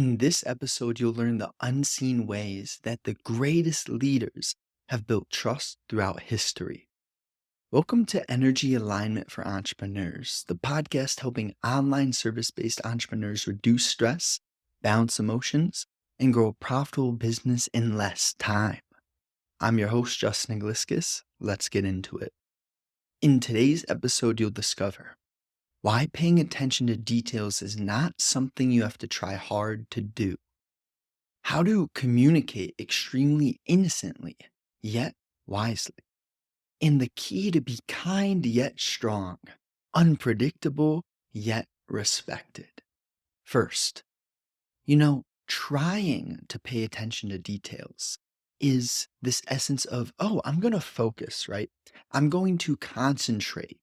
In this episode, you'll learn the unseen ways that the greatest leaders have built trust throughout history. Welcome to Energy Alignment for Entrepreneurs, the podcast helping online service based entrepreneurs reduce stress, balance emotions, and grow a profitable business in less time. I'm your host, Justin Igliskis. Let's get into it. In today's episode, you'll discover why paying attention to details is not something you have to try hard to do, how to communicate extremely innocently, yet wisely, and the key to be kind yet strong, unpredictable yet respected. First, trying to pay attention to details is this essence of, oh, I'm going to focus, right? I'm going to concentrate.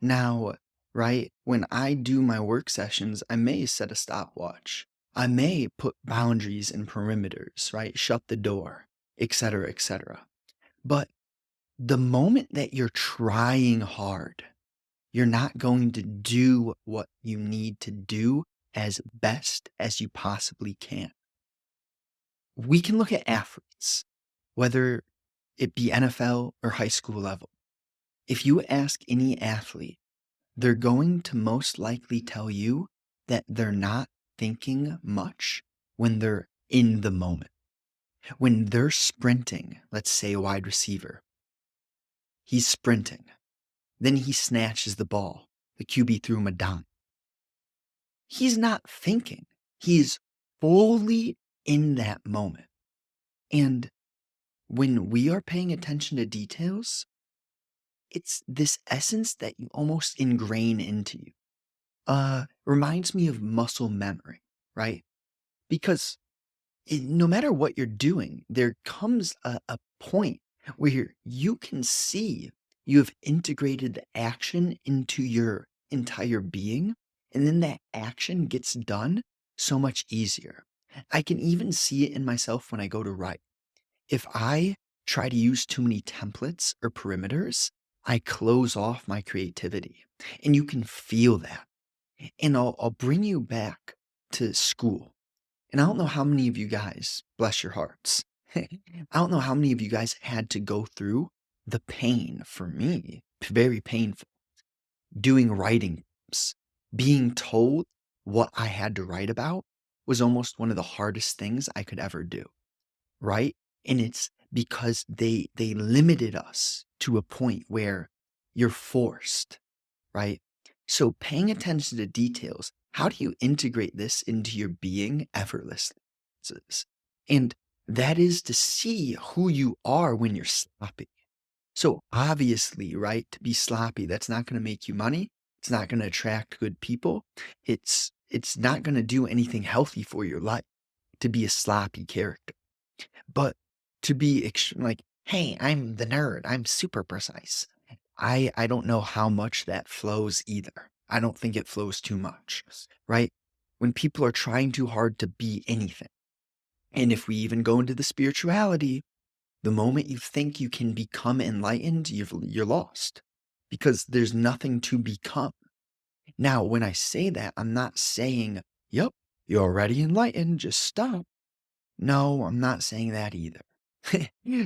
Now, right, when I do my work sessions, I may set a stopwatch. I may put boundaries and perimeters, right? Shut the door, et cetera, et cetera. But the moment that you're trying hard, you're not going to do what you need to do as best as you possibly can. We can look at athletes, whether it be NFL or high school level. If you ask any athlete, they're going to most likely tell you that they're not thinking much when they're in the moment. When they're sprinting, let's say a wide receiver, he's sprinting. Then he snatches the ball. The QB threw him a dime. He's not thinking. He's fully in that moment. And when we are paying attention to details, it's this essence that you almost ingrain into you. Reminds me of muscle memory, right? Because no matter what you're doing, there comes a point where you can see you have integrated the action into your entire being, and then that action gets done so much easier. I can even see it in myself when I go to write. If I try to use too many templates or perimeters, I close off my creativity, and you can feel that. And I'll bring you back to school. And I don't know how many of you guys, bless your hearts, I don't know how many of you guys had to go through the pain, for me, very painful, doing writing prompts. Being told what I had to write about was almost one of the hardest things I could ever do, right? And it's because they limited us to a point where you're forced, right? So paying attention to details, how do you integrate this into your being effortlessly? And that is to see who you are when you're sloppy. So obviously, right, to be sloppy, that's not going to make you money. It's not going to attract good people. It's not going to do anything healthy for your life to be a sloppy character. But to be like, hey, I'm the nerd. I'm super precise. I don't know how much that flows either. I don't think it flows too much, right? When people are trying too hard to be anything. And if we even go into the spirituality, the moment you think you can become enlightened, you're lost because there's nothing to become. Now, when I say that, I'm not saying, yep, you're already enlightened, just stop. No, I'm not saying that either.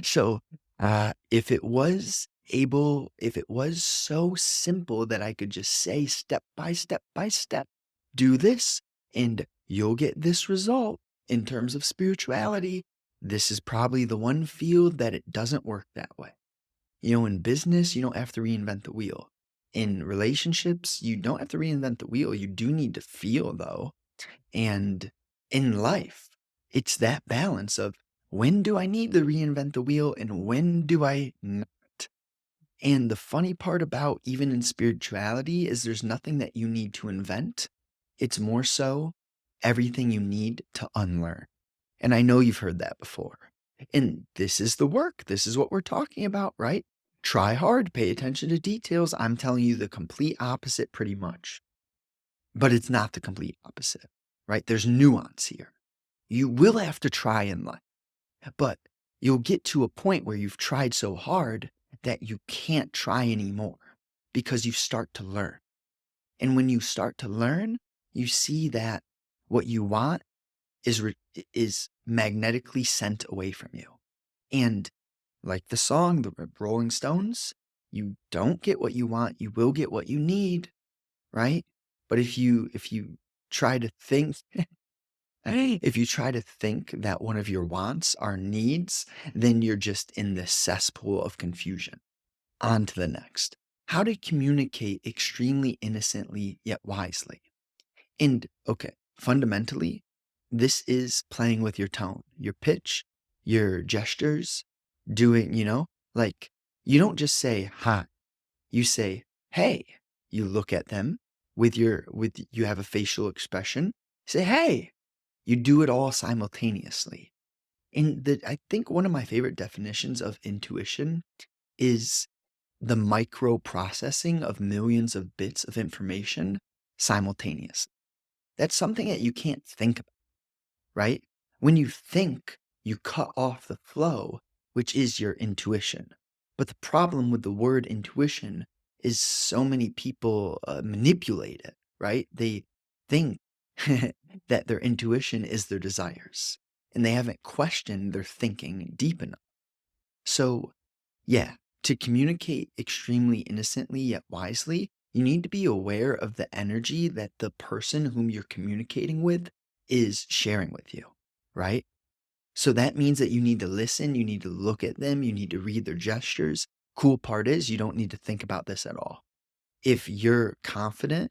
So, if it was so simple that I could just say step by step by step, do this and you'll get this result in terms of spirituality, this is probably the one field that it doesn't work that way. In business, you don't have to reinvent the wheel. In relationships, you don't have to reinvent the wheel. You do need to feel though. And in life, it's that balance of when do I need to reinvent the wheel and when do I not? And the funny part about even in spirituality is there's nothing that you need to invent. It's more so everything you need to unlearn. And I know you've heard that before. And this is the work. This is what we're talking about, right? Try hard, pay attention to details. I'm telling you the complete opposite pretty much. But it's not the complete opposite, right? There's nuance here. You will have to try in life, but you'll get to a point where you've tried so hard that you can't try anymore because you start to learn. And when you start to learn, you see that what you want is magnetically sent away from you. And like the song, the Rolling Stones, you don't get what you want, you will get what you need, right? But if you try to think if you try to think that one of your wants are needs, then you're just in this cesspool of confusion. On to the next. How to communicate extremely innocently yet wisely. And okay, fundamentally, this is playing with your tone, your pitch, your gestures, doing, like you don't just say hi, you say, hey, you look at them you have a facial expression, say, hey, you do it all simultaneously. And I think one of my favorite definitions of intuition is the micro processing of millions of bits of information simultaneously. That's something that you can't think about, right? When you think, you cut off the flow, which is your intuition. But the problem with the word intuition is so many people manipulate it, right? They think that their intuition is their desires, and they haven't questioned their thinking deep enough. So, yeah, to communicate extremely innocently yet wisely, you need to be aware of the energy that the person whom you're communicating with is sharing with you, right? So that means that you need to listen, you need to look at them, you need to read their gestures. Cool part is you don't need to think about this at all. If you're confident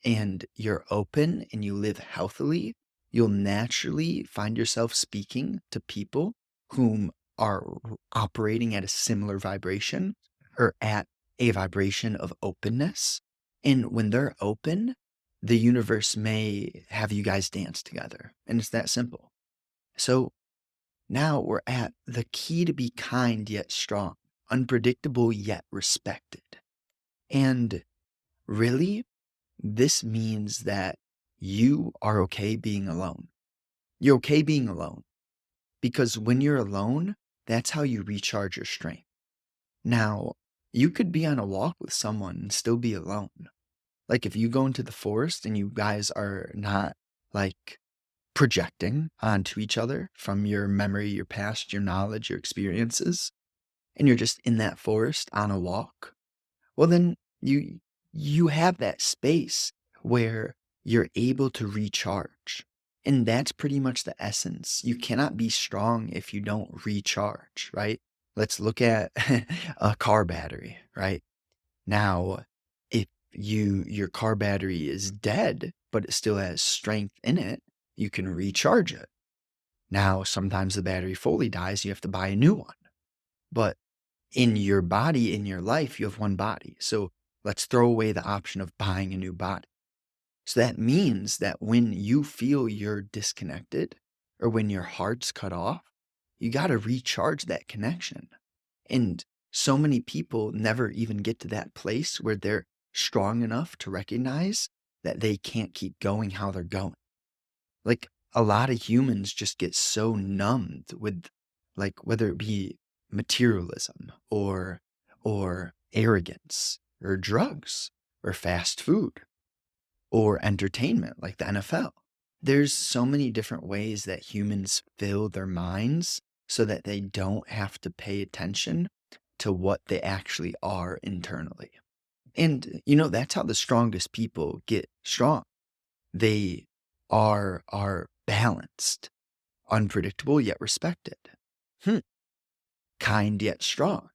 and you're open and you live healthily, you'll naturally find yourself speaking to people whom are operating at a similar vibration or at a vibration of openness. And when they're open, the universe may have you guys dance together. And it's that simple. So now we're at the key to be kind yet strong, unpredictable yet respected. And really, this means that you are okay being alone. You're okay being alone because when you're alone, that's how you recharge your strength. Now, you could be on a walk with someone and still be alone. Like if you go into the forest and you guys are not like projecting onto each other from your memory, your past, your knowledge, your experiences, and you're just in that forest on a walk, well then you have that space where you're able to recharge. And that's pretty much the essence. You cannot be strong if you don't recharge, right? Let's look at a car battery, right? Now, if your car battery is dead, but it still has strength in it, you can recharge it. Now, sometimes the battery fully dies, you have to buy a new one. But in your body, in your life, you have one body. So let's throw away the option of buying a new body. So that means that when you feel you're disconnected or when your heart's cut off, you got to recharge that connection. And so many people never even get to that place where they're strong enough to recognize that they can't keep going how they're going. Like a lot of humans just get so numbed with like whether it be materialism or arrogance or drugs or fast food or entertainment like the NFL. There's so many different ways that humans fill their minds so that they don't have to pay attention to what they actually are internally. And that's how the strongest people get strong. They are balanced, unpredictable yet respected. Hmm. Kind yet strong.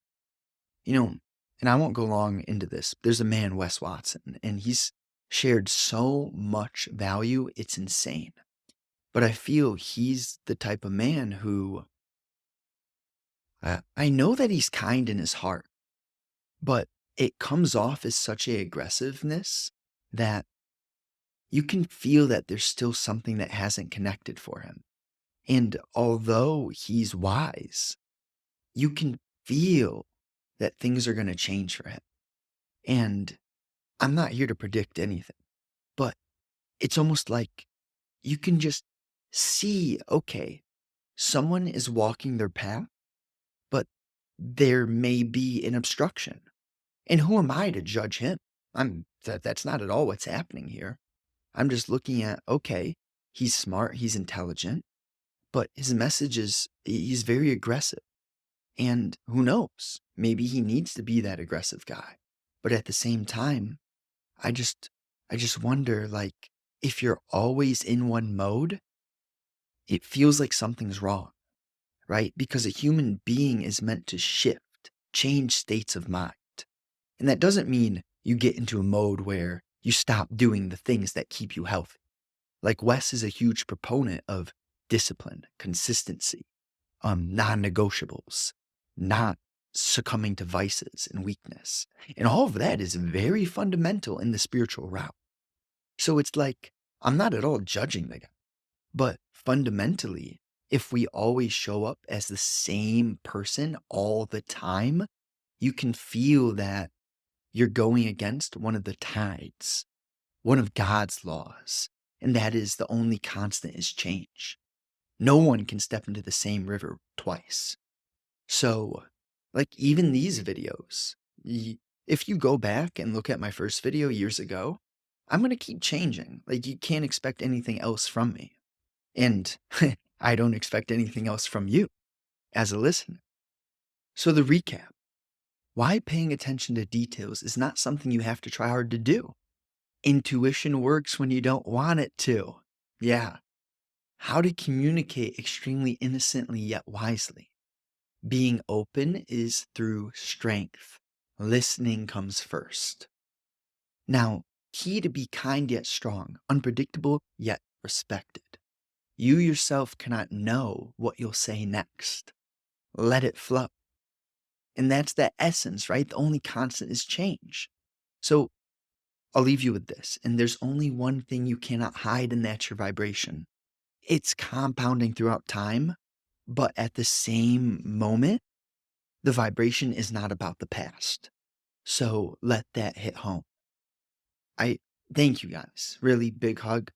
And I won't go long into this. There's a man, Wes Watson, and he's shared so much value, it's insane. But I feel he's the type of man who I know that he's kind in his heart, but it comes off as such a aggressiveness that you can feel that there's still something that hasn't connected for him. And although he's wise, you can feel that things are going to change for him. And I'm not here to predict anything, but it's almost like you can just see, okay, someone is walking their path, but there may be an obstruction. And who am I to judge him? That's not at all what's happening here. I'm just looking at, okay, He's smart, he's intelligent, but his message is he's very aggressive. And who knows? Maybe he needs to be that aggressive guy. But at the same time, I just I just wonder, like, if you're always in one mode, it feels like something's wrong, right? Because a human being is meant to shift, change states of mind. And that doesn't mean you get into a mode where you stop doing the things that keep you healthy. Like Wes is a huge proponent of discipline, consistency, non-negotiables, not succumbing to vices and weakness. And all of that is very fundamental in the spiritual route. So it's like, I'm not at all judging the guy, but fundamentally, if we always show up as the same person all the time, you can feel that you're going against one of the tides, one of God's laws, and that is the only constant is change. No one can step into the same river twice. So, like, even these videos, if you go back and look at my first video years ago, I'm going to keep changing. Like, you can't expect anything else from me. And I don't expect anything else from you as a listener. So, the recap: why paying attention to details is not something you have to try hard to do. Intuition works when you don't want it to. Yeah. How to communicate extremely innocently yet wisely. Being open is through strength. Listening comes first. Now, key to be kind yet strong, unpredictable yet respected. You yourself cannot know what you'll say next. Let it flow. And that's the essence, right? The only constant is change. So I'll leave you with this. And there's only one thing you cannot hide, and that's your vibration. It's compounding throughout time, but at the same moment, the vibration is not about the past. So let that hit home. I thank you guys. Really big hug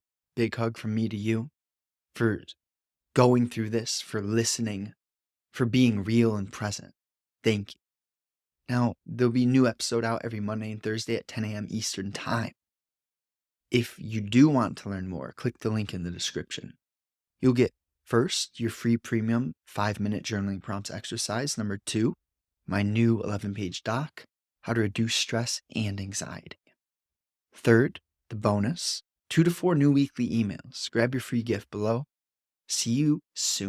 from me to you for going through this, for listening, for being real and present. Thank you. Now, there'll be a new episode out every Monday and Thursday at 10 a.m. Eastern Time. If you do want to learn more, click the link in the description. You'll get, first, your free premium 5-minute journaling prompts exercise. Number 2, my new 11-page doc, how to reduce stress and anxiety. Third, the bonus, 2 to 4 new weekly emails. Grab your free gift below. See you soon.